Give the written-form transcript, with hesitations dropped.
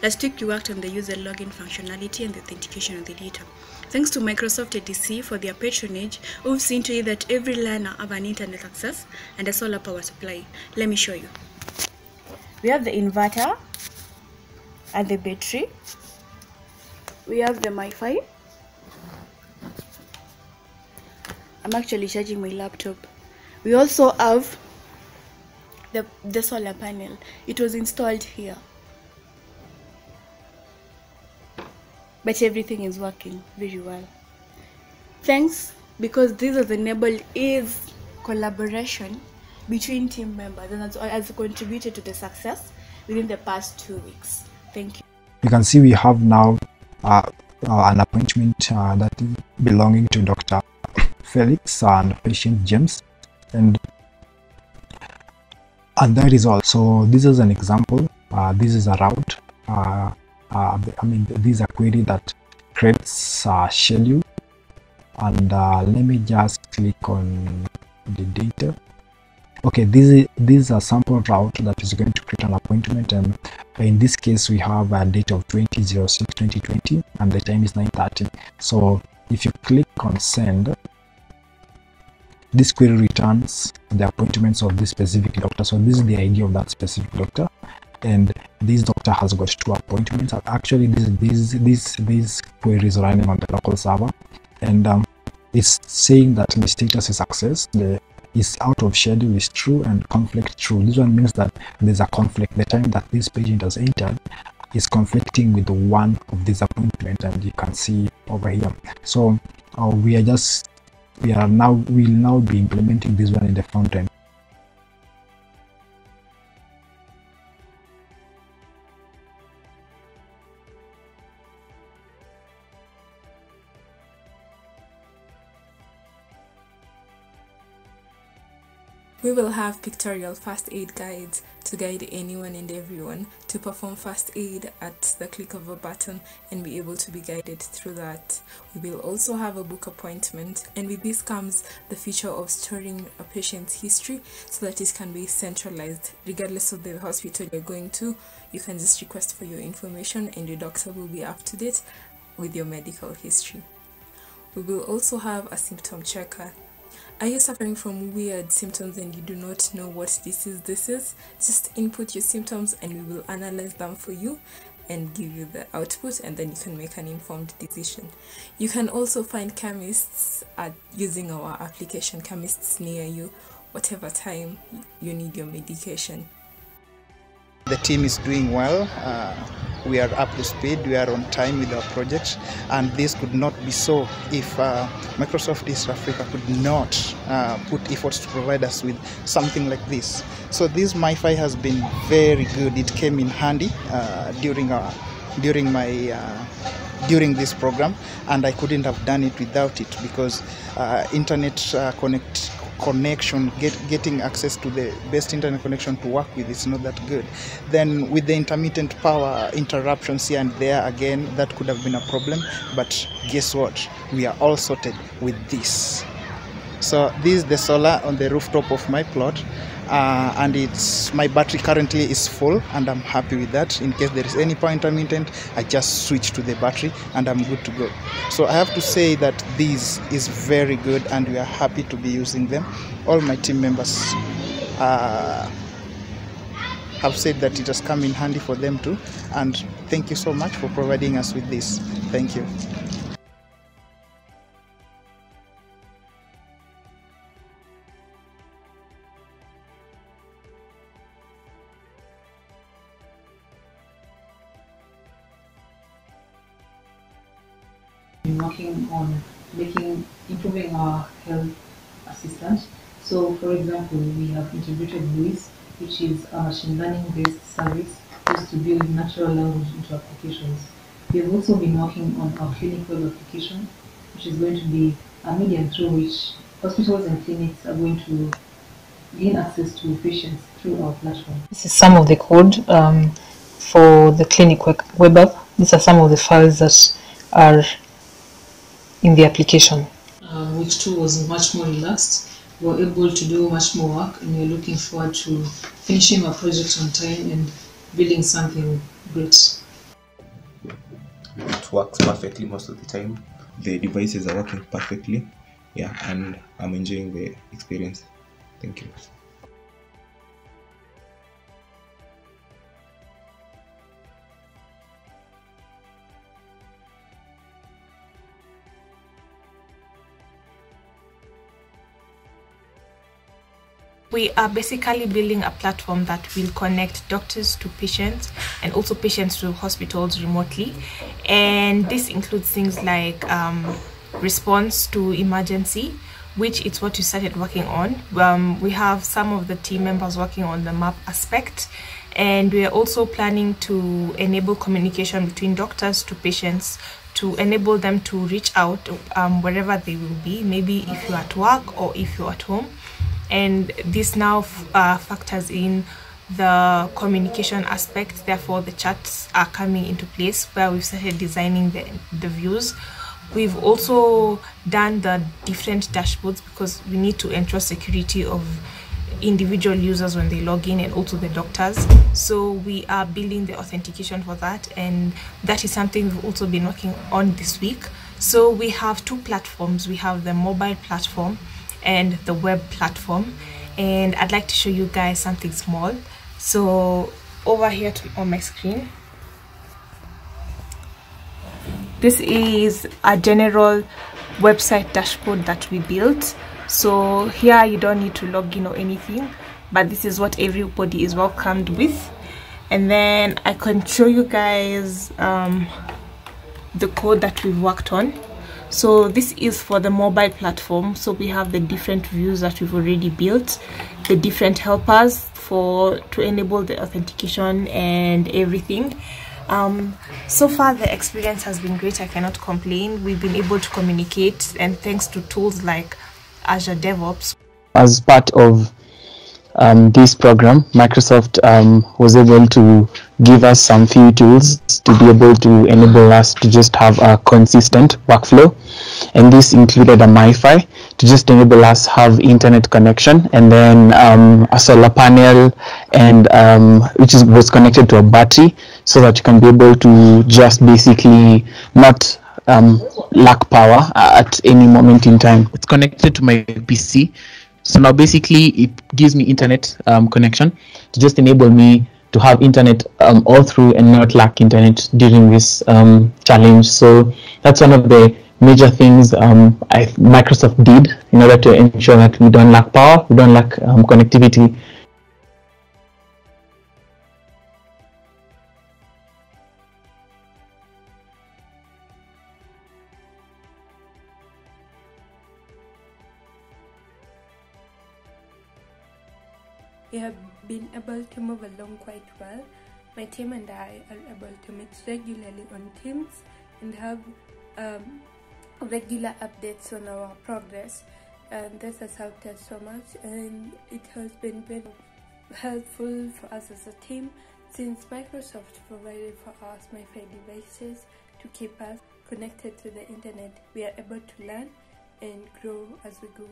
Last week we worked on the user login functionality and the authentication of the data. Thanks to Microsoft ADC for their patronage, we've seen to it that every learner have an internet access and a solar power supply. Let me show you. We have the inverter and the battery. We have the MiFi. I'm actually charging my laptop. We also have the solar panel. It was installed here. But everything is working very well. Thanks, because this has enabled is collaboration between team members and has contributed to the success within the past 2 weeks. Thank you. You can see we have now an appointment that is belonging to Dr. Felix and patient James, and that is all. So this is an example. This is a route. This is a query that creates a schedule, and let me just click on the data. Okay, this is a sample route that is going to create an appointment, and in this case we have a date of 20/06/2020 and the time is 9:30. So if you click on send, this query returns the appointments of this specific doctor. So this is the ID of that specific doctor, and this doctor has got 2 appointments. Actually this query is running on the local server, and it's saying that the status is success, the is out of schedule is true, and conflict true. This one means that there's a conflict. The time that this patient has entered is conflicting with one of these appointments, and you can see over here. So we'll now be implementing this one in the front end. We will have pictorial first aid guides to guide anyone and everyone to perform first aid at the click of a button and be able to be guided through that. We will also have a book appointment, and with this comes the feature of storing a patient's history so that it can be centralized. Regardless of the hospital you're going to, you can just request for your information and your doctor will be up to date with your medical history. We will also have a symptom checker. Are you suffering from weird symptoms and you do not know what this is? Just input your symptoms and we will analyze them for you and give you the output, and then you can make an informed decision. You can also find chemists using our application, chemists near you, whatever time you need your medication. The team is doing well. We are up to speed. We are on time with our project, and this could not be so if Microsoft East Africa could not put efforts to provide us with something like this. So this MiFi has been very good. It came in handy during this program, and I couldn't have done it without it, because internet connection, getting access to the best internet connection to work with is not that good. Then with the intermittent power interruptions here and there, again, that could have been a problem, but guess what, we are all sorted with this. So this is the solar on the rooftop of my plot, and my battery currently is full, and I'm happy with that. In case there is any power intermittent, I just switch to the battery and I'm good to go. So I have to say that this is very good and we are happy to be using them. All my team members have said that it has come in handy for them too, and thank you so much for providing us with this. Thank you. Working on improving our health assistant. So for example, we have integrated Luis, which is a machine learning based service used to build natural language into applications. We have also been working on our clinic web application, which is going to be a medium through which hospitals and clinics are going to gain access to patients through our platform. This is some of the code for the clinic web app. These are some of the files that are in the application. Which too was much more relaxed. We were able to do much more work, and we're looking forward to finishing our project on time and building something great. it works perfectly most of the time. The devices are working perfectly, yeah, and I'm enjoying the experience. Thank you. We are basically building a platform that will connect doctors to patients and also patients to hospitals remotely. And this includes things like response to emergency, which is what we started working on. We have some of the team members working on the map aspect, and we are also planning to enable communication between doctors to patients to enable them to reach out wherever they will be, maybe if you're at work or if you're at home. And this now factors in the communication aspect. Therefore, the chats are coming into place where we've started designing the views. We've also done the different dashboards because we need to ensure security of individual users when they log in and also the doctors. So we are building the authentication for that, and that is something we've also been working on this week. So we have two platforms. We have the mobile platform and the web platform, and I'd like to show you guys something small. So over here on my screen, this is a general website dashboard that we built. So here you don't need to log in or anything, but this is what everybody is welcomed with. And then I can show you guys the code that we've worked on. So this is for the mobile platform. So we have the different views that we've already built, the different helpers to enable the authentication and everything. So far the experience has been great. I cannot complain. We've been able to communicate, and thanks to tools like Azure DevOps. As part of this program, Microsoft was able to give us some few tools to be able to enable us to just have a consistent workflow, and this included a MiFi to just enable us have internet connection, and then a solar panel, and which was connected to a battery, so that you can be able to just basically not lack power at any moment in time. It's connected to my PC. So now basically it gives me internet connection to just enable me to have internet all through and not lack internet during this challenge. So that's one of the major things Microsoft did in order to ensure that we don't lack power, we don't lack connectivity. We have been able to move along quite well. My team and I are able to meet regularly on Teams and have regular updates on our progress, and this has helped us so much, and it has been very helpful for us as a team, since Microsoft provided for us MiFi devices to keep us connected to the internet. We are able to learn and grow as we go.